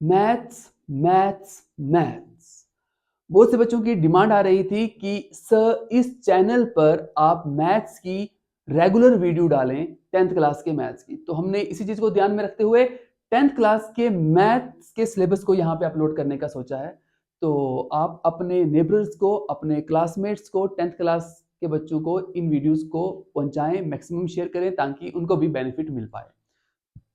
Maths maths maths. बहुत से बच्चों की डिमांड आ रही थी कि सर इस चैनल पर आप मैथ्स की रेगुलर वीडियो डालें, 10th क्लास के मैथ्स की। तो हमने इसी चीज को ध्यान में रखते हुए 10th क्लास के मैथ्स के सिलेबस को यहाँ पे अपलोड करने का सोचा है। तो आप अपने नेबर्स को, अपने क्लासमेट्स को, 10th क्लास के बच्चों को इन वीडियोस को पहुंचाएं, मैक्सिमम शेयर करें ताकि उनको भी बेनिफिट मिल पाए।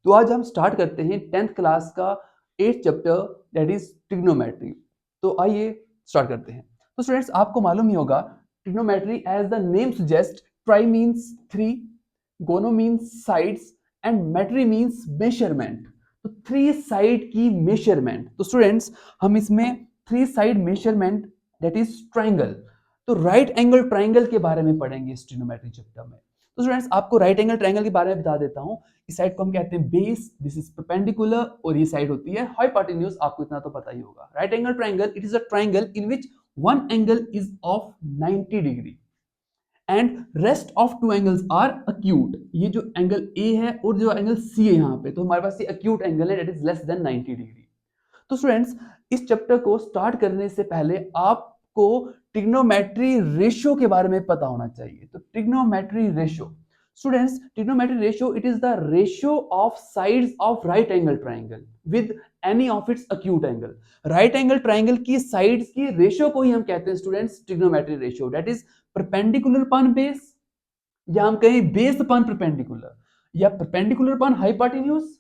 तो आज हम स्टार्ट करते हैं 10th क्लास का 8th chapter, that is trigonometry. तो आइए स्टार्ट करते हैं। तो स्टूडेंट्स, आपको मालूम ही होगा trigonometry as the name suggest, tri means 3, gono means sides and metry means measurement. तो 3 साइड की मेजरमेंट। तो स्टूडेंट्स, हम इसमें 3 side measurement that is triangle, तो राइट एंगल ट्राइंगल के बारे में पढ़ेंगे इस ट्रिग्नोमेट्री चैप्टर में। तो स्टूडेंट्स, आपको राइट एंगल ट्राइंगल के बारे में बता देता हूं। इस साइड को हम कहते हैं बेस, दिस इज परपेंडिकुलर, और ये साइड होती है हाइपोटेन्यूज। आपको इतना तो पता ही होगा। Right angle triangle, it is a triangle in which one angle is of 90 degree and rest of 2 angles are acute. ये जो एंगल ए है और जो एंगल सी है यहाँ पे, तो हमारे पास ये अक्यूट एंगल है, that is less than 90 degree. तो स्टूडेंट्स, इस चैप्टर को स्टार्ट करने से पहले आपको ट्रिग्नोमेट्री रेशियो के बारे में पता होना चाहिए। तो trigonometry ratio, students, trigonometry ratio, it is the ratio of sides of right angle triangle with any of its acute angle. Right angle triangle की साइड्स की रेशियो को ही हम कहते हैं students trigonometry ratio. That is perpendicular पान base, या हम कहें बेस पान परपेंडिकुलर, या परपेंडिकुलर पान हाइपोटेन्यूज,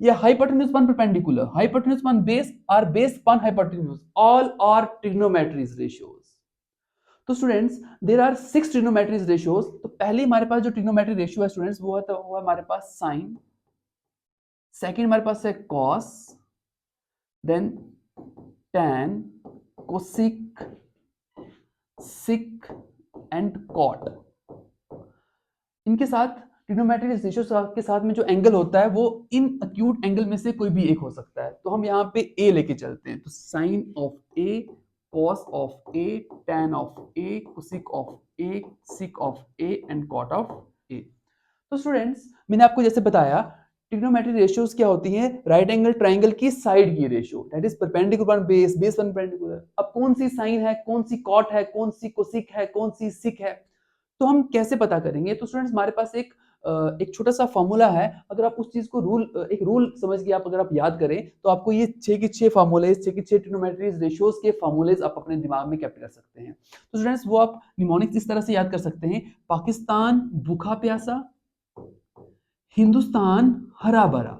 या hypotenuse upon perpendicular, hypotenuse upon base or base upon hypotenuse, all are trigonometries ratios. तो स्टूडेंट्स, देयर आर 6 ट्रिग्नोमेट्रीज रेशियोज। तो पहली हमारे पास जो ट्रिग्नोमेट्री रेशियो है स्टूडेंट्स, वो है हमारे पास साइन। सेकंड हमारे पास है cos, then tan, cosec, sec and cot. इनके साथ ट्रिग्नोमेट्री रेशियो के साथ में जो एंगल होता है वो इन अक्यूट एंगल में से कोई भी एक हो सकता है। तो हम यहाँ पे ए लेके चलते हैं। तो sine of A, cos of A, tan of A, cosec of A, sec of A and cot of A. तो स्टूडेंट्स, मैंने आपको जैसे बताया ट्रिग्नोमेट्री रेशियोज क्या होती हैं, राइट एंगल ट्राइंगल की साइड की ratio, that is perpendicular base, base perpendicular. अब कौन सी साइन है, कौन सी कॉट है, कौन सी कोसिक है, कौन सी सिक है, तो हम कैसे पता करेंगे? तो स्टूडेंट्स, हमारे पास एक छोटा सा फॉर्मूला है। अगर आप उस चीज को एक रूल समझ के अगर आप याद करें तो आपको ये 6 के 6 फार्मूले, 6 के 6 ट्रिग्नोमेट्री रेशियोज के फार्मूलेज आप अपने दिमाग में कैप्चर कर सकते हैं। तो स्टूडेंट्स, वो आप निमोनिक्स इस तरह से याद कर सकते हैं। पाकिस्तान भूखा प्यासा, हिंदुस्तान हरा भरा।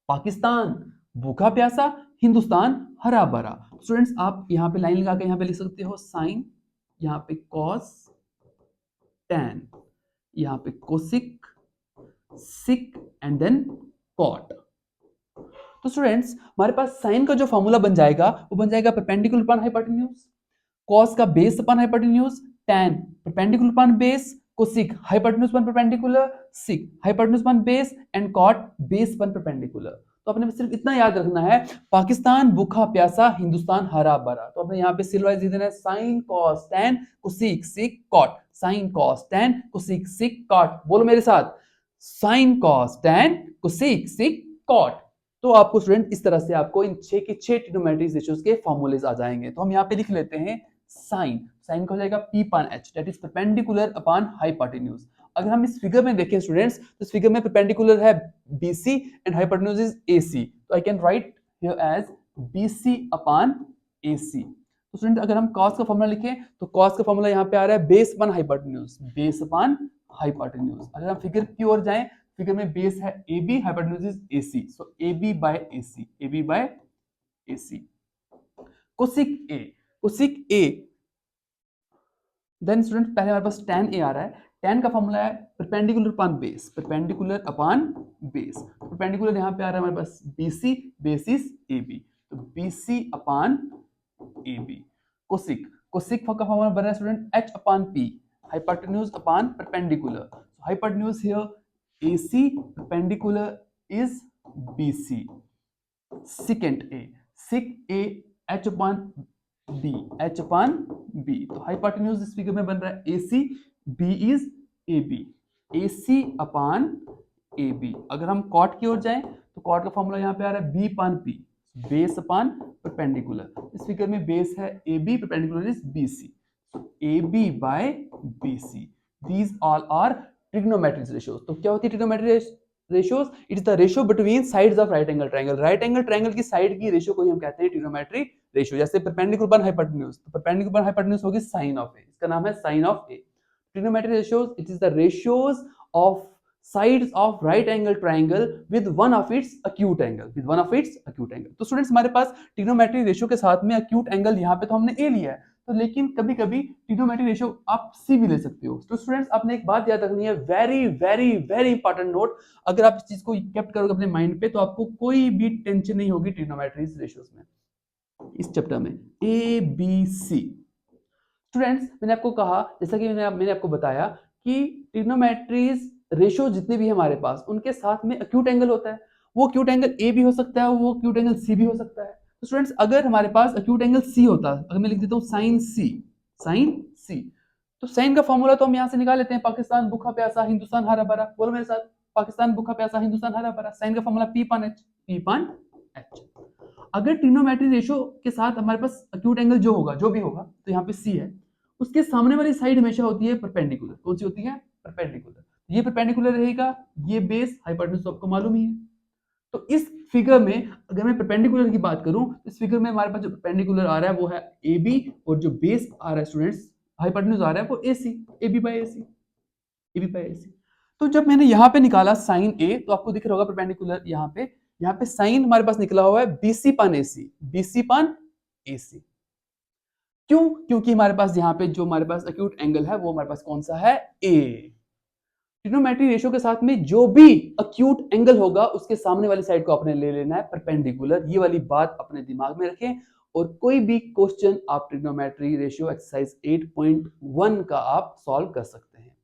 पाकिस्तान भूखा प्यासा, हिंदुस्तान हरा भरा। स्टूडेंट्स, आप यहाँ पे लाइन लगा के यहाँ पे लिख सकते हो साइन, यहाँ पे कॉस, टैन, यहाँ पे cosec, sec and then cot. तो स्टूडेंट्स, हमारे पास साइन का जो फॉर्मूला बन जाएगा वो बन जाएगा परपेंडिकुलर अपॉन हाइपोटेन्यूज, कॉस का base upon hypotenuse, tan perpendicular upon base, cosec hypotenuse upon perpendicular, sec hypotenuse upon base and cot base upon perpendicular. तो अपने सिर्फ इतना याद रखना है, पाकिस्तान भूखा प्यासा, हिंदुस्तान हरा भरा। तो अपने यहाँ पे सिलवाइज देना है sine cos tan cosec sec cot, sine cos tan cosec sec cot. बोलो मेरे साथ, sine cos tan cosec sec cot. तो आपको स्टूडेंट इस तरह से आपको इन 6 के 6 ट्रिग्नोमेट्री रेशियोज के फॉर्मूलेज आ जाएंगे। तो हम यहाँ पे लिख लेते हैं साइन, साइन का हो जाएगा P upon H, that is perpendicular upon hypotenuse. अगर हम इस फिगर में देखें स्टूडेंट्स, तो इस फिगर में परपेंडिकुलर है BC and hypotenuse is AC। तो I can write here as BC upon AC। तो स्टूडेंट, अगर हम cos का फॉर्मूला लिखें तो cos का फॉर्मूला यहाँ पे आ रहा है base upon hypotenuse, base upon hypotenuse. अगर हम फिगर की ओर जाएं, फिगर में बेस है AB, hypotenuse is AC, so AB by AC, AB by AC। Cosec A, cosec A, then student पहले हमारे पास tan A आ रहा है। tan का फॉर्मूला है perpendicular upon base, perpendicular upon base. Perpendicular यहाँ पे आ रहा है हमारे पास BC, बेसिस AB, तो BC upon AB। Cosec, cosec का फॉर्मूला बन रहा है student H upon P, hypotenuse upon perpendicular. So hypotenuse here AC, perpendicular is BC। Secant A, sec A H upon B, H upon B। तो hypotenuse इस figure में बन रहा है AC, B is AB, AC upon AB। अगर हम cot की ओर जाएं तो कॉट का फॉर्मूला यहाँ पे आ रहा है B upon P, base upon perpendicular. इस फिगर में बेस है AB, perpendicular is BC। AB by BC, these all are trigonometric ratios। तो क्या होती है trigonometric ratios? It is the ratio between sides of right angle triangle। right angle triangle की side की ratio को ही हम कहते हैं trigonometric ratio। जैसे perpendicular upon hypotenuse, तो perpendicular upon hypotenuse होगी sin of A, इसका नाम है sin of A। trigonometric ratios, it is the ratios of sides of right angle triangle with one of its acute angle, with one of its acute angle। तो students हमारे पास trigonometric ratio के साथ में acute angle यहाँ पे तो हमने A लिया है, तो लेकिन कभी कभी ट्रिग्नोमेट्रिक रेशियो आप सी भी ले सकते हो। तो स्टूडेंट्स आपने एक बात याद रखनी है, very very very important note, अगर आप इस चीज को केप्ट करोगे अपने माइंड पे तो आपको कोई भी टेंशन नहीं होगी ट्रिग्नोमेट्रिक रेशियोज में, इस चैप्टर में ए बी सी। स्टूडेंट्स मैंने आपको कहा, जैसा कि मैंने आपको बताया कि ट्रिग्नोमेट्रीज रेशियो जितने भी हमारे पास उनके साथ में एक्यूट एंगल होता है। वो एक्यूट एंगल ए भी हो सकता है, वो एक्यूट एंगल सी भी हो सकता है। तो स्टूडेंट्स अगर हमारे पास एक्यूट एंगल सी होता, अगर मैं लिख देता हूँ साइन सी, साइन सी, तो साइन का फॉर्मूला तो हम यहाँ से निकाल लेते हैं, पाकिस्तान भूखा प्यासा हिंदुस्तान हरा भरा। बोलो मेरे साथ, पाकिस्तान भूखा प्यासा हिंदुस्तान हरा भरा। साइन का formula P upon H, P upon H. अगर ट्रिग्नोमेट्रिक रेशियो के साथ हमारे पास एक्यूट एंगल जो होगा, जो भी होगा, तो यहाँ पे सी है, उसके सामने वाली साइड हमेशा होती है परपेंडिकुलर। कौन सी होती है? परपेंडिकुलर। ये परपेंडिकुलर रहेगा, ये बेस हाइपोटेन्यूज आपको मालूम ही है। तो इस फिगर में अगर मैं परपेंडिकुलर की बात करूं, इस फिगर में हमारे पास जो परपेंडिकुलर आ रहा है वो है AB, और जो बेस आ रहा है स्टूडेंट्स हाइपोटेन्यूज आ रहा है वो AC, AB by AC, AB by AC। तो जब मैंने यहाँ पे निकाला साइन A, तो आपको दिख रहा होगा परपेंडिकुलर यहाँ पे साइन हमारे पास निकला हुआ है BC पान AC, BC पान AC। क्यों? क्योंकि हमारे पास यहाँ पे जो हमारे पास एक्यूट एंगल है वो हमारे पास कौन सा है? A। ट्रिग्नोमेट्रिक रेशियो के साथ में जो भी एक्यूट एंगल होगा उसके सामने वाली साइड को आपने ले लेना है परपेंडिकुलर। ये वाली बात अपने दिमाग में रखें, और कोई भी क्वेश्चन आप ट्रिग्नोमेट्री रेशियो एक्सरसाइज 8.1 का आप सॉल्व कर सकते हैं।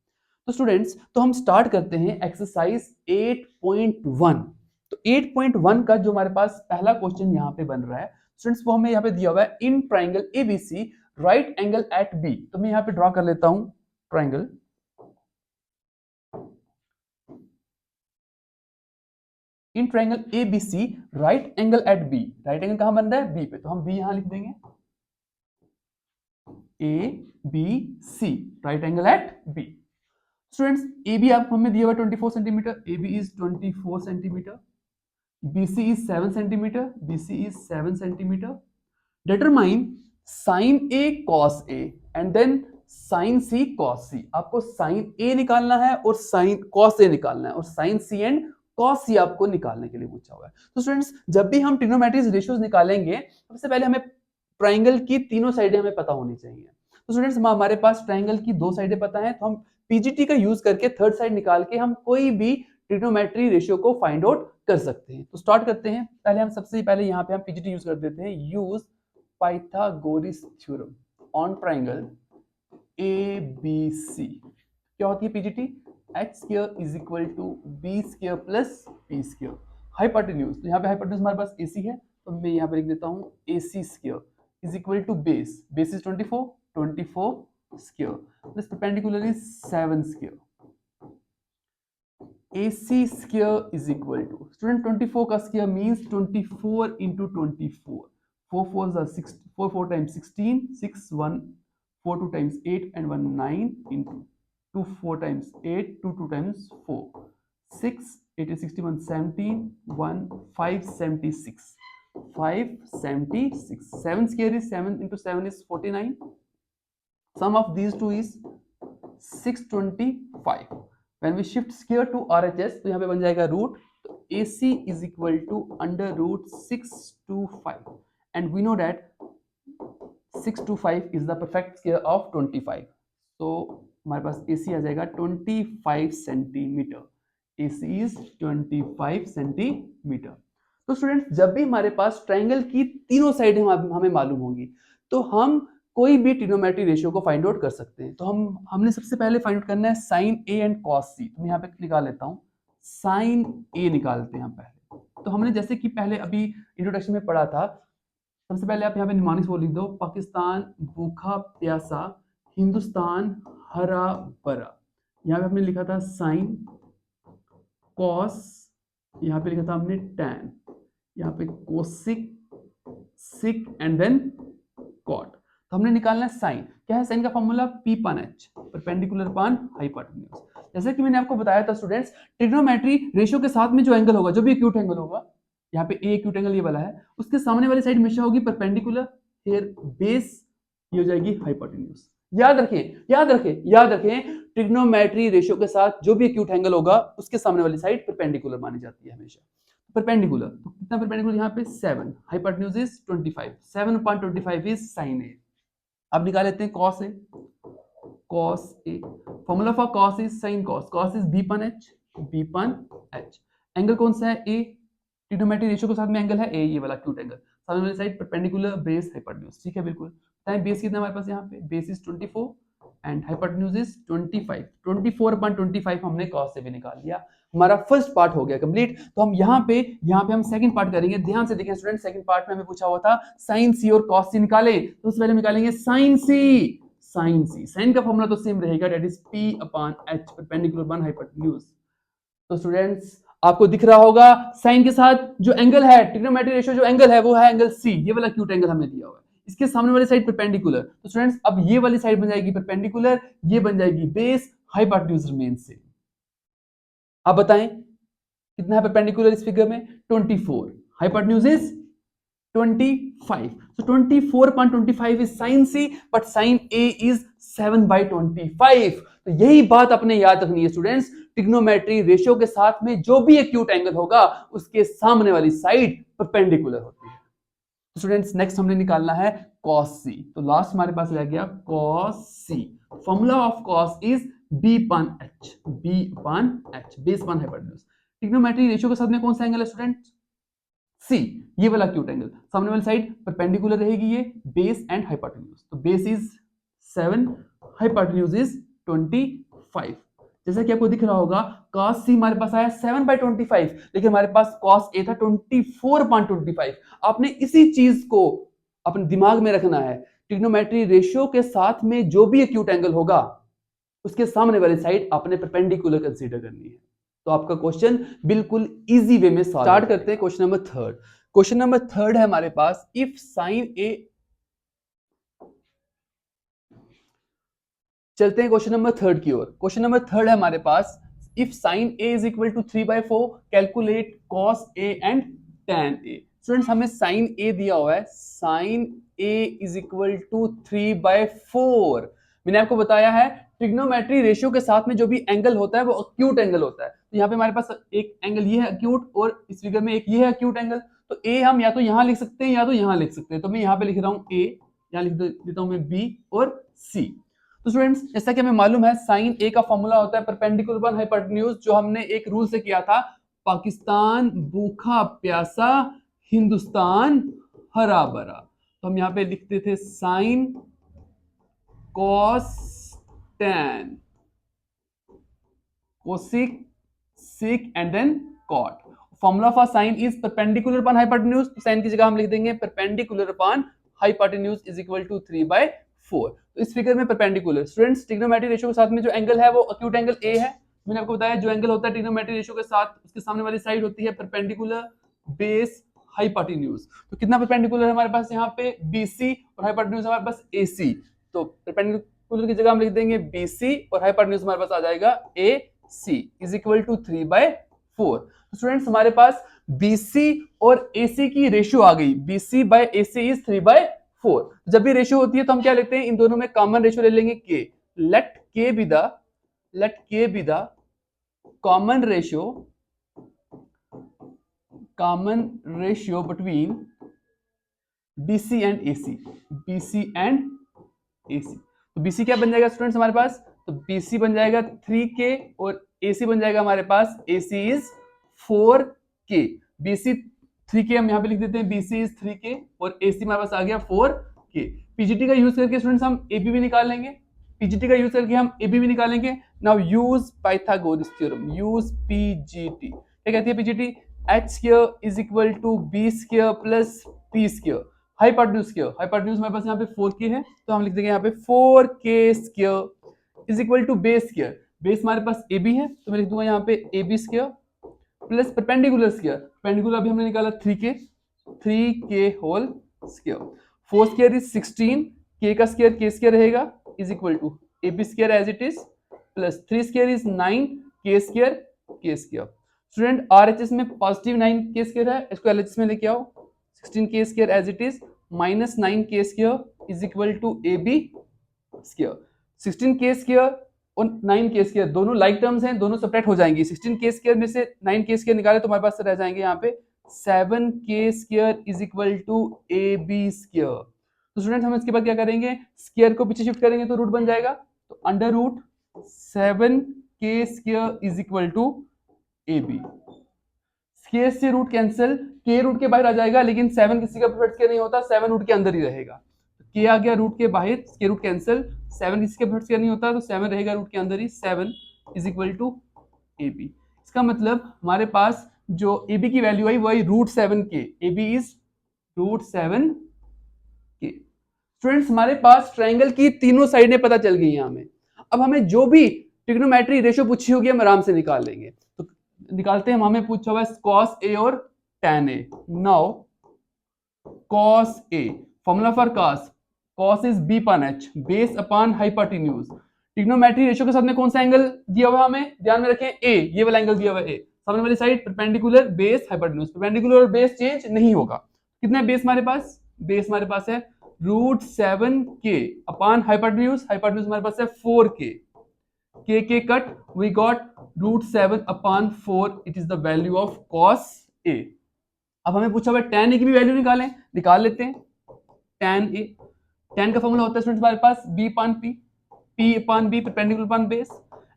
तो स्टूडेंट्स तो हम स्टार्ट करते हैं एक्सरसाइज 8.1। तो 8.1 का जो हमारे पास पहला क्वेश्चन यहाँ पे बन रहा है स्टूडेंट्स, वो हमें यहाँ पे दिया हुआ है, in triangle ABC right angle at B. तो मैं यहाँ पे ड्रॉ कर लेता हूं triangle, in triangle ABC right angle at B. Right angle कहां बन रहा है? बी पे, तो हम बी यहां लिख देंगे, A B C right angle at B. Students A B आपको हमें दिया हुआ 24 centimetre, A B is 24 centimetre, BC is 7 centimeter, BC is 7 centimeter। Determine sin A cos A and then sin C cos C। आपको sin A निकालना है और sin cos A निकालना है, और sin C and cos C आपको निकालने के लिए पूछा हुआ है। तो स्टूडेंट्स जब भी हम ट्रिग्नोमेट्रिक रेशियोज निकालेंगे सबसे पहले हमें ट्राइंगल की तीनों साइडें हमें पता होनी चाहिए। तो स्टूडेंट्स हमारे पास ट्राइंगल की दो साइडें पता है, तो हम पीजीटी का यूज करके थर्ड साइड निकाल के हम कोई भी ट्रिग्नोमेट्री रेशियो को फाइंड आउट कर सकते हैं। तो स्टार्ट करते हैं। पहले हम सबसे पहले यहाँ पे हम पीजीटी यूज कर देते हैं, use Pythagoras theorem on triangle ABC। क्या होती है PGT? h square is equal to b square plus p square. Hypotenuse, तो यहाँ पे हाइपोटेन्यूज हमारे पास AC है, तो मैं यहाँ पे लिख देता हूँ AC square is equal to base, base is 24 square plus perpendicular is 7 square. AC square is equal to, student 24 का square means 24 into 24, 4 4s are 6, 4 4 times 16, 6 1 4 2 times 8 and 1 9 into 2 4 times 8 2 2 times 4 6 8 is 61 17 1 576 576 7 square is 7 into 7 is 49, sum of these two is 625। When we shift square to RHS तो यहाँ पे बन जाएगा root, तो AC is equal to under root 625 and we know that 625 is the perfect square of 25, so हमारे पास AC आ जाएगा 25 centimetre. AC is 25 centimetre. तो student जब भी हमारे पास ट्राइंगल की तीनों साइडें हमें मालूम होंगी तो हम कोई भी ट्रिग्नोमेट्रिक रेशियो को फाइंड आउट कर सकते हैं। तो हमने सबसे पहले फाइंड आउट करना है sine A and cos C। तो मैं यहाँ पे निकाल लेता हूँ, साइन A निकालते हैं हम पहले। तो हमने जैसे कि पहले अभी इंट्रोडक्शन में पढ़ा था, सबसे पहले आप यहाँ पे निमानिस वो लिख दो, पाकिस्तान भूखा प्यासा हिंदुस्तान हरा भरा। यहाँ पे हमने लिखा था साइन, कॉस यहाँ पे लिखा था हमने टैन, यहाँ पे cosec sec and then cot. तो हमने निकालना है साइन। क्या है साइन का formula? P upon H, perpendicular upon hypotenuse. जैसे कि मैंने आपको बताया था स्टूडेंट्स, ट्रिग्नोमेट्री रेशियो के साथ में जो एंगल होगा, जो भी एक्यूट एंगल होगा, यहाँ पे ए एक्यूट एंगल ये वाला है, उसके सामने वाली साइड हमेशा होगी परपेंडिकुलर, फिर बेस ये हो जाएगी हाइपोटेन्यूज। याद रखें, याद रखें, याद रखें, ट्रिग्नोमेट्री रेशियो के साथ जो भी एक्यूट एंगल होगा उसके सामने वाली साइड परपेंडिकुलर मानी जाती है हमेशा। परपेंडिकुलर, तो कितना परपेंडिकुलर यहाँ पे 7, हाइपोटेन्यूज इज 25, 7/25 इज साइन ए। अब निकाल लेते हैं cos A, cos A, formula for cos is sin cos, cos is b पान h, b पान h। एंगल कौन सा है? a, ट्रिग्नोमेट्री रेशियो के साथ में एंगल है a, ये वाला एक्यूट एंगल, सामने वाली साइड परपेंडिकुलर, बेस हाइपोटेन्यूज। ठीक है, बिल्कुल। टाइम बेस कितना हमारे पास यहाँ पे? Base is 24 and hypotenuse is 25, 24/25 हमने cos से भी निकाल लिया। हमारा फर्स्ट पार्ट हो गया कंप्लीट। तो हम यहाँ पे हम सेकंड पार्ट करेंगे। ध्यान से देखें स्टूडेंट, सेकंड पार्ट में हमें पूछा हुआ था साइन सी और cos सी निकालें, तो उससे पहले हम निकालेंगे साइन सी। साइन सी, साइन का फॉर्मूला तो सेम रहेगा, that is p upon h, perpendicular one hypotenuse. तो स्टूडेंट्स आपको दिख रहा होगा साइन के साथ जो एंगल है, ट्रिग्नोमेट्री रेशियो जो एंगल है वो है एंगल सी, ये वाला एक्यूट एंगल हमने दिया हुआ है। इसके सामने वाली साइड परपेंडिकुलर, तो स्टूडेंट्स अब ये वाली साइड बन जाएगी परपेंडिकुलर, ये बन जाएगी बेस, हाइपोटेन्यूज रिमेन सेम। आप बताएं कितना है परपेंडिकुलर इस फिगर में? 24, hypotenuse is 25, so 24/25 is sin C, but sin A is 7/25। तो यही बात अपने याद रखनी है स्टूडेंट्स, ट्रिग्नोमेट्री रेशियो के साथ में जो भी एक्यूट एंगल होगा उसके सामने वाली साइड परपेंडिकुलर होती है। स्टूडेंट्स नेक्स्ट हमने निकालना है cos C। तो लास्ट हमारे पास रह गया cos C। Formula of cos is b पान h, b पान h, बेस पान हाइपोटेन्यूज। ट्रिग्नोमेट्री रेशियो के साथ में कौन सा एंगल है स्टूडेंट्स? सी, ये वाला एक्यूट एंगल, सामने वाली साइड परपेंडिकुलर रहेगी, ये बेस एंड हाइपोटेन्यूज। तो बेस इज 7, हाइपोटेन्यूज इज 25। जैसा कि आपको दिख रहा होगा cos C हमारे पास आया 7/25, लेकिन हमारे पास cos A था 24/25। आपने इसी चीज को अपने दिमाग में रखना है, ट्रिग्नोमेट्री रेशियो के साथ में जो भी एक्यूट एंगल होगा उसके सामने वाली साइड आपने परपेंडिकुलर कंसीडर करनी है। तो आपका क्वेश्चन बिल्कुल इजी वे में स्टार्ट करते हैं। Question number third, question number third है हमारे पास, इफ साइन ए, चलते हैं क्वेश्चन नंबर थर्ड की ओर। क्वेश्चन नंबर थर्ड है हमारे पास, if sine A is equal to 3/4 calculate cos A and tan A. Students हमें साइन ए दिया हुआ है, sine A is equal to 3/4। मैंने आपको बताया है ट्रिग्नोमेट्री रेशियो के साथ में जो भी एंगल होता है वो एक्यूट एंगल होता है। तो यहाँ पे हमारे पास एक एंगल ये है एक्यूट, और इस फिगर में एक ये है एक्यूट एंगल। तो ए हम या तो यहाँ लिख सकते हैं या तो यहाँ लिख सकते हैं। तो मैं यहाँ पे लिख रहा हूँ ए, यहाँ लिख देता हूँ मैं बी और सी। तो स्टूडेंट्स जैसा कि हमें मालूम है साइन ए का फॉर्मूला होता है परपेंडिकुलर वन हाइपोटेन्यूज, जो हमने एक रूल से किया था, पाकिस्तान भूखा प्यासा हिंदुस्तान हरा भरा। तो हम यहाँ पे लिखते थे sine cos tan, cosec, sec and then cot। Formula for sine is perpendicular upon hypotenuse, तो साइन की जगह हम लिख देंगे perpendicular upon hypotenuse is equal to 3/4। तो इस फिगर में परपेंडिकुलर, स्टूडेंट्स ट्रिग्नोमेट्री रेशियो के साथ में जो एंगल है वो एक्यूट एंगल ए है। मैंने आपको बताया जो एंगल होता है ट्रिग्नोमेट्री रेशियो के साथ उसके सामने वाली साइड होती है परपेंडिकुलर, बेस, हाइपोटेन्यूज। तो कितना परपेंडिकुलर है हमारे पास यहाँ पे? BC, और हाइपोटेन्यूज हमारे पास AC। तो परपेंडिकुलर की जगह हम लिख देंगे BC और हाइपोटेन्यूज हमारे पास आ जाएगा AC इज इक्वल टू 3/4। तो स्टूडेंट्स हमारे पास BC और AC की रेशियो आ गई, BC/AC इज 3/4। जब भी रेशियो होती है तो हम क्या लेते हैं, इन दोनों में कॉमन रेशियो ले लेंगे K। let K be the common ratio between BC and AC, BC and AC। तो BC क्या बन जाएगा स्टूडेंट्स हमारे पास? तो BC बन जाएगा 3K और AC बन जाएगा हमारे पास, AC is 4K। BC 3K हम यहाँ पे लिख देते हैं, BC इज 3K और AC हमारे पास आ गया 4K। PGT का यूज करके स्टूडेंट्स हम AB भी निकाल लेंगे, PGT का यूज करके हम AB भी निकालेंगे। Now use Pythagoras theorem, use PGT। क्या कहती है PGT? h square is equal to b square plus p square, hypotenuse square. Hypotenuse हमारे पास यहाँ पे 4K है, तो हम लिख देंगे यहाँ पे 4K square is equal to base square. Base हमारे पास AB है तो मैं लिख दूंगा यहाँ पे AB square plus perpendicular square. Perpendicular अभी हमने निकाला 3K whole square. 4 square is 16, k का स्क्वायर k स्क्वायर रहेगा is equal to ab square as it is plus 3 square is 9 k square k square. Student RHS में positive 9 k square है, इसको LHS में लेके आओ। 16 k स्क्वायर as it is minus 9 k square is equal to ab square. 16 k square और 9 k square दोनों like terms हैं, दोनों सेपरेट हो जाएंगी। 16 k स्क्वायर में से 9 k स्क्वायर निकाले तो हमारे पास रह जाएंगे यहाँ पे 7 k square is equal to ab square. तो स्टूडेंट हम इसके बाद क्या करेंगे, स्क्वायर को पीछे शिफ्ट करेंगे तो रूट बन जाएगा, तो under root 7 k square is equal to ab। Square से रूट कैंसिल, k रूट के बाहर आ जाएगा, लेकिन 7 किसी का प्रोडक्ट नहीं होता, 7 रूट के अंदर ही रहेगा। k आ गया रूट के बाहर, स्क्वायर रूट कैंसिल, 7 किसी के प्रोडक्ट नहीं होता तो 7 रहेगा रूट के अंदर ही, 7 इज इक्वल टू ab। इसका मतलब हमारे पास जो ab की वैल्यू आई वही root 7k, ab is root 7k। Students हमारे पास ट्रायंगल की तीनों साइडें पता चल गई हैं हमें। अब हमें जो भी ट्रिग्नोमेट्री रेशियो पूछी होगी हम आराम से निकाल लेंगे। तो निकालते हैं, हमें पूछा हुआ है cos a और tan a। Now cos a, formula for cos is b upon h, base upon hypotenuse. Trigonometry ratio के साथ में कौन सा एंगल दिया हुआ है हमें ध्यान में रखें, a, ये वाला एंगल दिया हुआ है a, सामने वाली side perpendicular base hypotenuse, perpendicular और बेस चेंज नहीं होगा। कितना बेस हमारे पास, बेस हमारे पास है root 7k upon hypotenuse, hypotenuse हमारे पास है 4k, k cut, we got root 7 upon 4, it is the value of cos a। अब हमें पूछा हुआ tan a की भी वैल्यू निकाल लेते हैं। tan a, tan का फॉर्मूला होता है स्टूडेंट्स हमारे पास b upon p, p upon b, perpendicular upon base.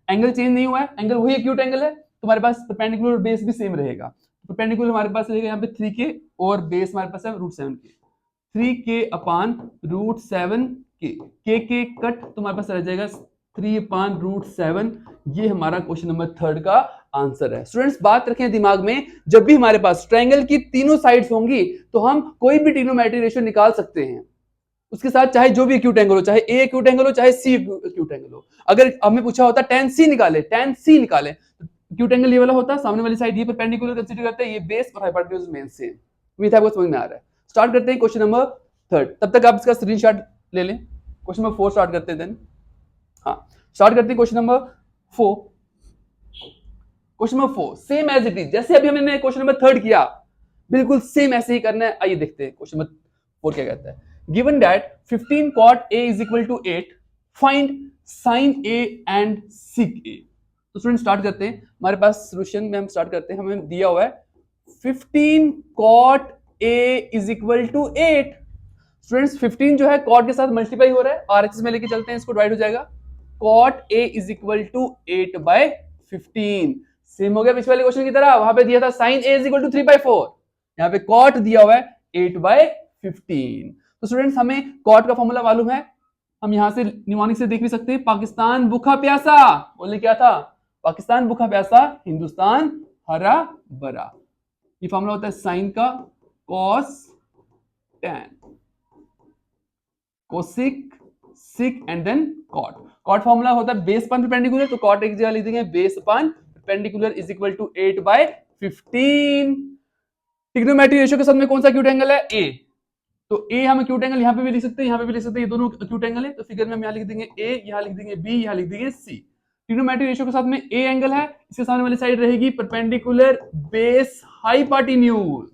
Angle change नहीं हुआ है, एंगल वही एक्यूट एंगल है, तो हमारे पास परपेंडिकुलर और बेस भी सेम रहेगा। परपेंडिकुलर हमारे पास रहेगा यहाँ पे 3k और बेस हमारे पास है root 7k, 3k upon root 7k, k cut तो हमारे पास रह जाएगा 3 अपॉन रूट 7। ये हमारा क्वेश्चन नंबर 3 का आंसर है। स्टूडेंट्स बात रखें दिमाग में, जब भी हमारे पास ट्रायंगल की तीनों साइड्स होंगी तो हम कोई भी ट्रिग्नोमेट्री रेशियो निकाल सकते हैं, उसके साथ चाहे जो भी एक्यूट एंगल हो, चाहे ए एक्यूट एंगल हो चाहे सी एक्यूट एंगल हो। अगर हमें पूछा होता tan c निकाले, tan c निकाले, एक्यूट एंगल ये वाला होता, सामने वाली साइड ये परपेंडिकुलर कंसीडर करते हैं, ये बेस और हाइपोटेन्यूज मेन से। उम्मीद है आपको समझ में आ रहा है। स्टार्ट करते हैं क्वेश्चन नंबर 3, तब तक आप इसका स्क्रीनशॉट ले लें। क्वेश्चन नंबर 4 स्टार्ट करते हैं देन। हाँ, स्टार्ट करते हैं question number 4। Question number 4 same as it is, जैसे अभी हमने क्वेश्चन नंबर 3 किया बिल्कुल सेम ऐसे ही करना है। आइए देखते हैं क्वेश्चन नंबर 4 क्या कहता है। Given that 15 cot A is equal to 8, find sin A and sec A। तो स्टूडेंट स्टार्ट करते हैं, हमारे पास सोल्यूशन में हम स्टार्ट करते हैं। हमें दिया हुआ है 15 cot A is equal to 8। Students 15 जो है cot के साथ मल्टीप्लाई हो रहा है, RHS में लेके चलते हैं, इसको डिवाइड हो जाएगा। cot A is equal to 8 by 15, same हो गया पिछले वाले क्वेश्चन की तरह। वहां पे दिया था sin A is equal to 3/4, यहाँ पे cot दिया हुआ है 8/15। तो स्टूडेंट्स हमें कॉट का फॉर्मूला मालूम है, हम यहां से निमोनिक से देख भी सकते हैं। पाकिस्तान भूखा प्यासा, बोले क्या था, पाकिस्तान भूखा प्यासा, हिंदुस्तान हरा भरा। ये फॉर्मूला होता है साइन का, cos tan, cosec, sec and then cot. Cot formula होता है बेस अपॉन परपेंडिकुलर, तो कॉट एक जगह लिख देंगे, base upon perpendicular is equal to 8/15। Trigonometry ratio के साथ में कौन सा एक्यूट एंगल है, ए, तो ए हम एक्यूट एंगल यहां पे भी लिख सकते हैं, यहां पे भी लिख सकते हैं, ये दोनों एक्यूट एंगल है। तो फिगर में हम यहां लिख देंगे ए, यहां लिख देंगे बी, यहां लिख देंगे सी। ट्रिग्नोमेट्री रेशियो के साथ में ए एंगल है, इसके सामने वाली साइड रहेगी परपेंडिकुलर बेस हाइपोटेन्यूज।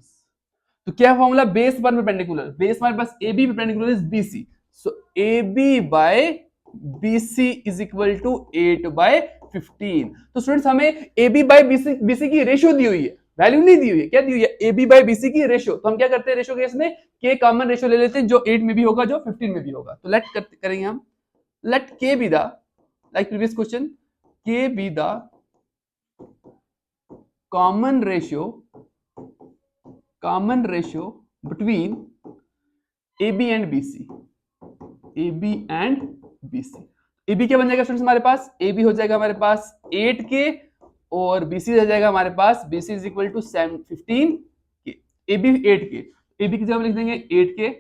तो क्या फॉर्मूला, बेस पर परपेंडिकुलर, बेस हमारे पास A B, perpendicular is B C, so A B by B C is equal to 8/15। तो स्टूडेंट्स हमें A B by B C की रेशियो दी हुई है, वैल्यू नहीं दी हुई है, क्या दी हुई है, A B by B C की रेशियो। तो हम क्या करते हैं रेशियो केस में, के कॉमन रेशियो ले लेते हैं, जो 8 में भी होगा, जो 15 में भी होगा। तो लेट करेंगे हम, let k be the, like previous question, k be the common ratio between A B and B C, A B and B C. A B क्या बन जाएगा स्टूडेंट्स हमारे पास, ए बी हो जाएगा हमारे पास 8k और BC रह जाएगा हमारे पास, BC is equal to 15k, AB 8k, AB की जगह लिख देंगे 8k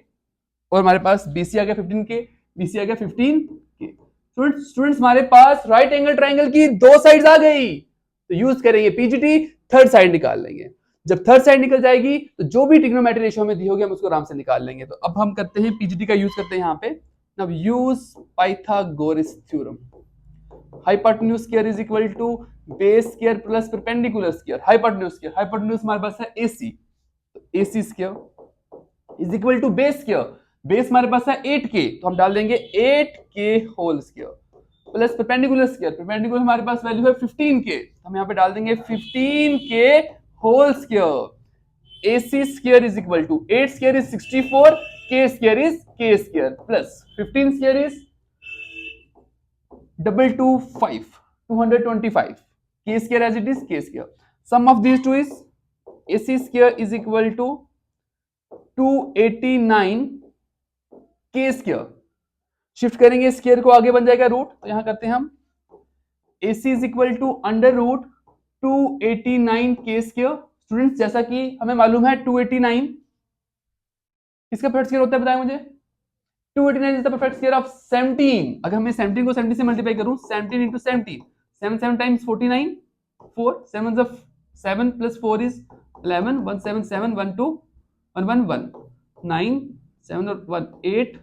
और हमारे पास BC आ गया 15k, BC आ गया 15k। स्टूडेंट्स हमारे पास राइट एंगल ट्रायंगल की दो साइड्स आ गई, तो यूज करेंगे PGT, थर्ड साइड निकाल लेंगे। जब थर्ड साइड निकल जाएगी तो जो भी ट्रिग्नोमेट्री रेशियो हमें दी होगी हम उसको आराम से निकाल लेंगे। तो अब हम करते हैं पीजीटी का यूज करते हैं यहाँ पे। Now use Pythagoras theorem. Hypotenuse square is equal to base square plus perpendicular square. Hypotenuse हमारे पास है AC, तो AC square is equal to base square. Base हमारे पास है 8K, तो हम डाल देंगे 8K whole square plus perpendicular square. Perpendicular हमारे पास वैल्यू है 15K, हम यहाँ पे डाल देंगे 15K whole square. AC square is equal to 8 square is 64, K square is K square plus 15 square is 225, 225, K square as it is K square. Sum of these two is AC square is equal to 289 K square. Shift करेंगे square को, आगे बन जाएगा root, तो यहां करते हैं हम AC is equal to under root 289 K square. Students जैसा कि हमें मालूम है 289 किसका परफेक्ट स्क्वायर होता है, बताएं मुझे। 289 is the perfect square of 17. अगर मैं 17 को 70 से मल्टीप्लाई करूं, 17 into 17, 7 7 times 49, 4 7 of 7 plus 4 is 11, 1 7 7 1 2 1 1 1 9 7 और 1 8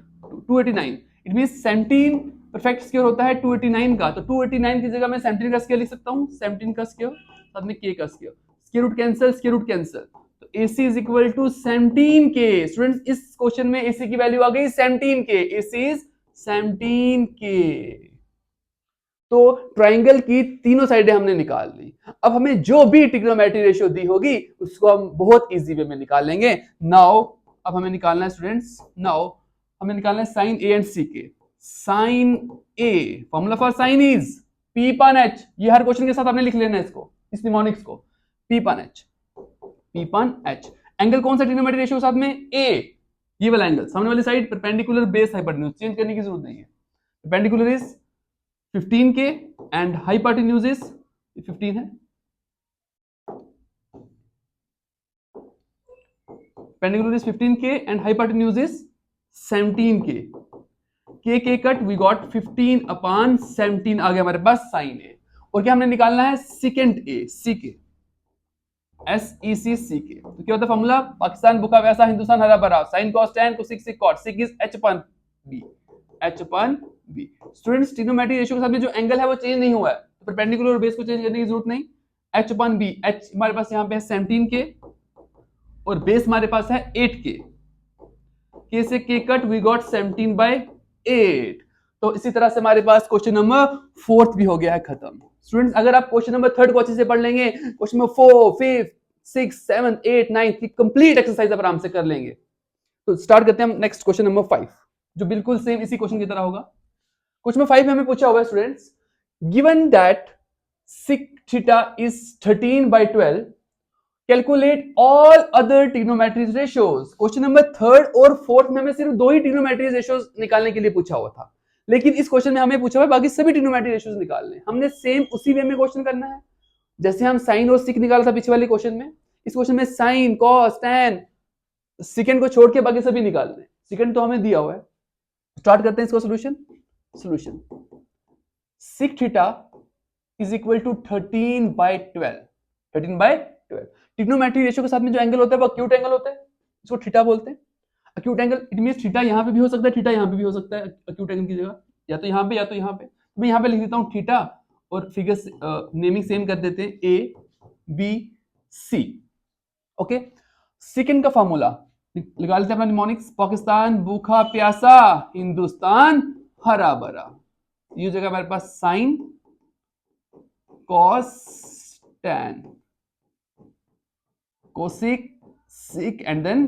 289. इट मींस 17 परफेक्ट स्क्वायर होता है 289 का। तो 289 की जगह मैं 17 का स्क्वायर लिख सकता हूं, 17 का स्क्वायर साथ में K का square, square root cancel, square root cancel, तो AC is equal to 17K. Students इस क्वेश्चन में AC की वैल्यू आ गई 17K. AC is 17K. तो ट्राइंगल की तीनों साइडें हमने निकाल ली। अब हमें जो भी ट्रिग्नोमेट्री रेशियो दी होगी उसको हम बहुत इजी वे में निकाल लेंगे। नाउ अब हमें निकालना है स्टूडेंट्स, नाउ हमें निकालना है sine A and CK। Sine A, formula for sine is P upon H। ये हर क्वेश्चन के साथ आपने लिख लेना है इसको, इस निमोनिक्स को, P upon H, P upon H। Angle कौन सा ट्रिग्नोमेट्री रेशियो के साथ में? A, ये वाला एंगल, सामने वाली side perpendicular base hypotenuse, change करने की जरूरत नहीं है। Perpendicular is 15K and hypotenuse is 15 है, perpendicular is 15K and hypotenuse is 17K. K cut, we got 15 upon 17 आ गया हमारे पास साइन A। और क्या हमने निकालना है? Second A, CK, SEC CK। तो क्या होता है फॉर्मूला? पाकिस्तान भूखा प्यासा, हिंदुस्तान हरा भरा, sign cos tan cosec sec cot, sec is H upon B, H upon B। Students trigonometry ratio के साथ में जो एंगल है वो चेंज नहीं हुआ है, तो परपेंडिकुलर और बेस को चेंज करने की जरूरत नहीं। H upon B, H हमारे पास यहाँ पे है 17K और बेस हमारे पास है 8K। K से K कट, वी गॉट 17/8। तो इसी तरह से हमारे पास क्वेश्चन नंबर 4 भी हो गया है खत्म। स्टूडेंट्स अगर आप क्वेश्चन नंबर 3 को अच्छे से पढ़ लेंगे, क्वेश्चन नंबर 4, 5, 6, 7, 8, 9 की कंप्लीट एक्सरसाइज आराम से कर लेंगे। तो स्टार्ट करते हैं हम नेक्स्ट क्वेश्चन नंबर 5, जो बिल्कुल सेम इसी क्वेश्चन की तरह होगा। क्वेश्चन नंबर 5 में हमें पूछा हुआ है students, given that sec theta is 13/12, calculate all other trigonometry ratios. Question number 3 और 4 में हमें सिर्फ 2 ही ट्रिग्नोमेट्री रेशियोज निकालने के लिए पूछा हुआ था, लेकिन इस क्वेश्चन में हमें पूछा हुआ है बाकी सभी ट्रिग्नोमेट्री रेशियोज निकालने। हमने सेम उसी वे में क्वेश्चन करना है जैसे हम साइन और सिक निकाला था पिछले वाले क्वेश्चन में। इस क्वेश्चन में साइन, कॉस, टैन, सेकंड को छोड़ के बाकी सभी निकालने। सेकंड तो हमें दिया हुआ है। स्टार्ट करते हैं इसको solution. Solution sec theta is equal to 13/12। 13/12 trigonometry ratio के साथ में जो एंगल होता है वो अक्यूट एंगल होता है, इसको थीटा बोलते हैं। Acute angle it means theta यहां पे भी हो सकता है, थीटा यहां पे भी हो सकता है अक्यूट एंगल की जगह, या तो यहां पे या तो यहां पे। तो मैं यहां पे लिख देता हूं थीटा और फिगर्स नेमिंग सेम कर देते हैं, A B C। Okay, second का फार्मूला लगा लेते हैं अपना निमोनिक्स। पाकिस्तान भूखा प्यासा, हिंदुस्तान हरा भरा। ये जगह हमारे पास sine, cos, tan, cosec, sec and then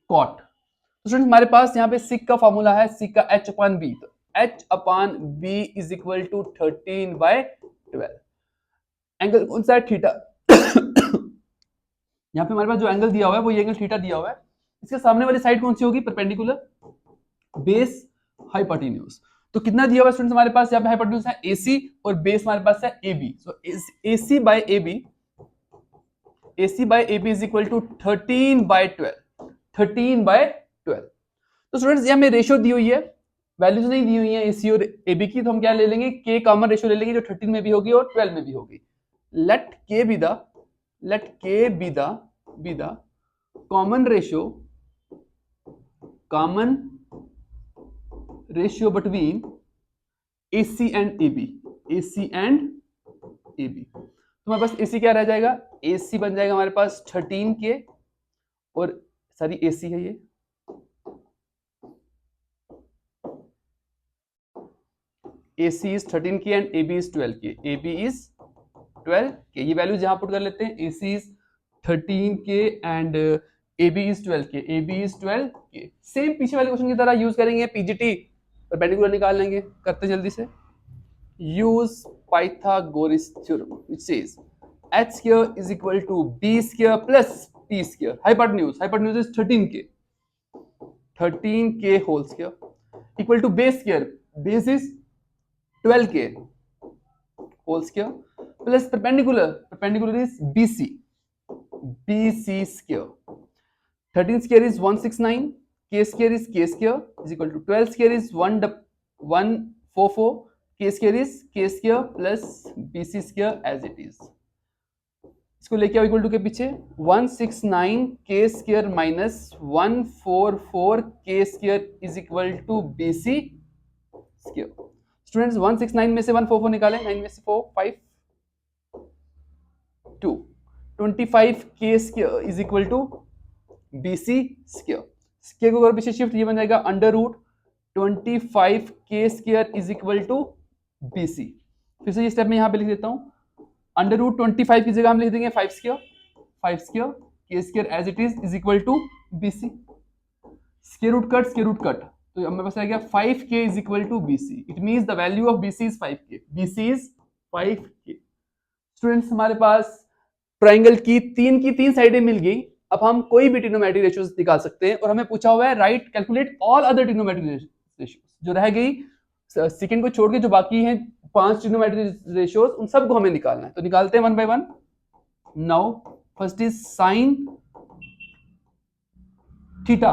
cot. तो स्टूडेंट हमारे पास यहाँ पे सिक का फॉर्मूला है, सिक का H upon B, तो H upon B is equal to 13/12। Angle कौन सा है? थीटा। यहाँ पे हमारे पास जो एंगल दिया हुआ है वो ये एंगल थीटा दिया हुआ है। इसके सामने वाली साइड कौन सी होगी? Perpendicular, base, hypotenuse. तो कितना दिया हुआ है स्टूडेंट्स हमारे पास? यहाँ पे हाइपोटेन्यूज है AC और बेस हमारे पास है AB। So AC by AB, AC by AB is equal to 13/12। 13/12। तो स्टूडेंट्स यहाँ में रेशियो दी हुई है, वैल्यूज नहीं दी हुई है AC और AB की, तो हम क्या ले लेंगे? K कॉमन रेशियो ले लेंगे जो 13 में भी होगी और 12 में भी होगी। Let K be the let k be the common ratio between AC and AB, AC and AB। तो हमारे पास AC क्या रह जाएगा, AC बन जाएगा हमारे पास 13K, और सॉरी AC है ये, AC is 13K and AB is 12K, AB is 12K। ये वैल्यू जहां पुट कर लेते हैं, AC is 13K and AB is 12K, AB is 12K। Same पीछे वाले क्वेश्चन की तरह यूज करेंगे PGT, परपेंडिकुलर निकाल लेंगे, करते जल्दी से। Use Pythagoras theorem which says h square is equal to b square plus p square, hypotenuse is 13K, 13K whole square equal to base square, base is 12K whole square plus perpendicular is BC square, 13 square is 169, K square is equal to 12 square is 144, K square is K square plus BC square as it is। इसको लेके आओ equal to के पीछे, 169 K square minus 144 K square is equal to BC square। Students 169 में से 144 निकालें, 9 में से 4 5 2, 25 K square is equal to BC square। Square को अगर पीछे शिफ्ट, ये बन जाएगा under root 25 K square is equal to BC। फिर से ये स्टेप में यहां पे लिख देता हूं, अंडर रूट 25 की जगह हम लिख देंगे 5 square K square as it is equal to BC। स्क्वायर रूट कट, तो हमारे पास आ गया 5K is equal to BC। It means the value of BC is 5K, BC is 5K। Students हमारे पास ट्राइंगल की तीन साइडें मिल गई। अब हम कोई भी ट्रिग्नोमेट्रिक रेशियोज निकाल सकते हैं, और हमें पूछा हुआ है right calculate all other trigonometric ratios. जो रह गई सेकंड को छोड़ के जो बाकी हैं 5 ट्रिग्नोमेट्रिक रेशियोज, उन सबको हमें निकालना है। तो निकालते हैं one by one. Now first is sine theta,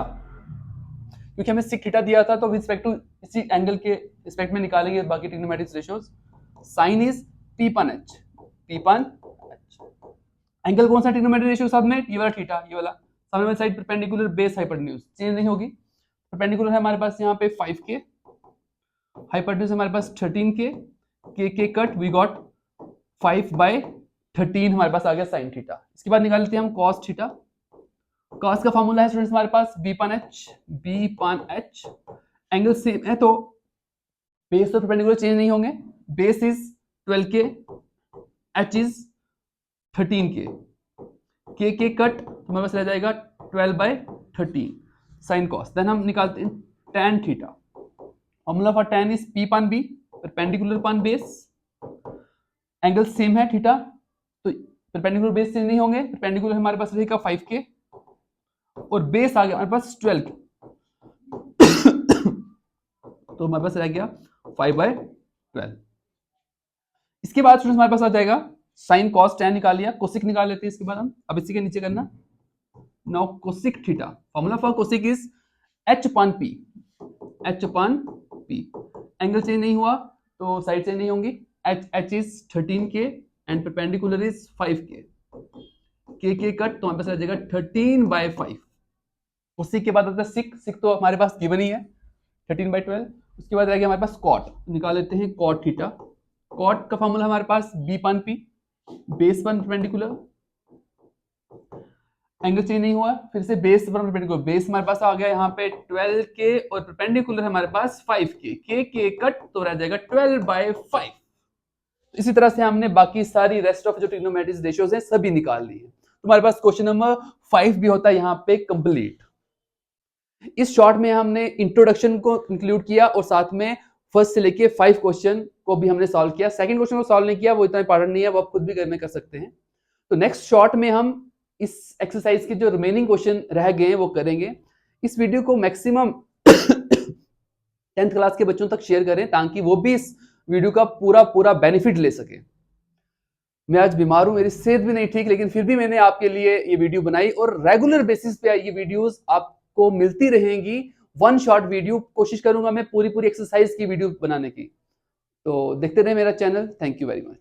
क्योंकि हमें सिक थीटा दिया था, तो विद रिस्पेक्ट टू इसी एंगल के रिस्पेक्ट में निकालेंगे बाकी trigonometric ratios. Sine is P upon H, angle कौन सा ट्रिग्नोमेट्रिक रेशियो साथ में, ये वाला थीटा, ये वाला सामने वाली side perpendicular base hypotenuse change नहीं होगी। परपेंडिकुलर है हमारे पास यहाँ पे 5K, हाइपोटेन्यूज हमारे पास 13K, के कट वी गॉट 5/13 हमारे पास आ गया साइन थीटा। इसके बाद निकाल लेते हैं हम कॉस थीटा। कॉस का फॉर्मूला है स्टूडेंट्स हमारे पास बी पान एच, एंगल सेम है तो बेस और परपेंडिकुलर चेंज नहीं होंगे। Base is 12K, H is 13K, के कट हमारे पास रह जाएगा 12/13 साइन कॉस। देन हम निकालते हैं tan theta. Formula for tan is P पान बी, परपेंडिकुलर पान बेस, एंगल सेम है थीटा तो परपेंडिकुलर बेस चेंज नहीं होंगे। परपेंडिकुलर हमारे पास रहेगा 5K और बेस आ गया हमारे पास 12K तो हमारे पास रह गया 5/12। इसके बाद स्टूडेंट्स हमारे पास आ जाएगा साइन कॉस tan निकाल लिया, कोसिक निकाल लेते हैं इसके बाद हम। अब इसी के नीचे करना, now cosec theta. Formula for cosec is h upon p, angle change नहीं हुआ तो साइड चेंज नहीं होंगी। h is 13K and perpendicular is 5K, के कट तो हमारे पास आ जाएगा 13/5। कोसिक के बाद आता है सिक तो हमारे पास गिवन ही है 13/12। उसके बाद रह गया हमारे पास कॉट, निकाल लेते हैं कॉट थीटा। कॉट का फॉर्मूला हमारे पास बी पान P, base one perpendicular, angle change नहीं हुआ, फिर से बेस वन परपेंडिकुलर, बेस हमारे पास आ गया यहाँ पे 12K और परपेंडिकुलर हमारे पास 5K, के कट तो रह जाएगा 12/5। इसी तरह से हमने बाकी सारी रेस्ट ऑफ जो ट्रिग्नोमेट्रिक रेशियोज हैं सभी निकाल ली है। तुम्हारे पास क्वेश्चन नंबर 5 भी होता है यहाँ पे कंप्लीट। इस शॉर्ट में हमने इंट्रोडक्शन को इंक्लूड किया और साथ में फर्स्ट से लेके 5 क्वेश्चन को भी हमने सॉल्व किया। सेकंड क्वेश्चन को सॉल्व नहीं किया, वो इतना इंपॉर्टेंट नहीं है, वो आप खुद भी घर में कर सकते हैं। तो नेक्स्ट शॉर्ट में हम इस एक्सरसाइज के जो रिमेनिंग क्वेश्चन रह गए हैं वो करेंगे। इस वीडियो को मैक्सिमम 10th क्लास के बच्चों तक शेयर करें ताकि वो भी इस वीडियो का पूरा बेनिफिट ले सके। मैं आज बीमार हूं, मेरी सेहत भी नहीं ठीक, लेकिन फिर भी मैंने आपके लिए ये वीडियो बनाई और रेगुलर बेसिस पे ये वीडियोस आपको मिलती रहेंगी। वन शॉट वीडियो कोशिश करूंगा मैं पूरी एक्सरसाइज की वीडियो बनाने की। तो देखते रहे मेरा channel. Thank you very much.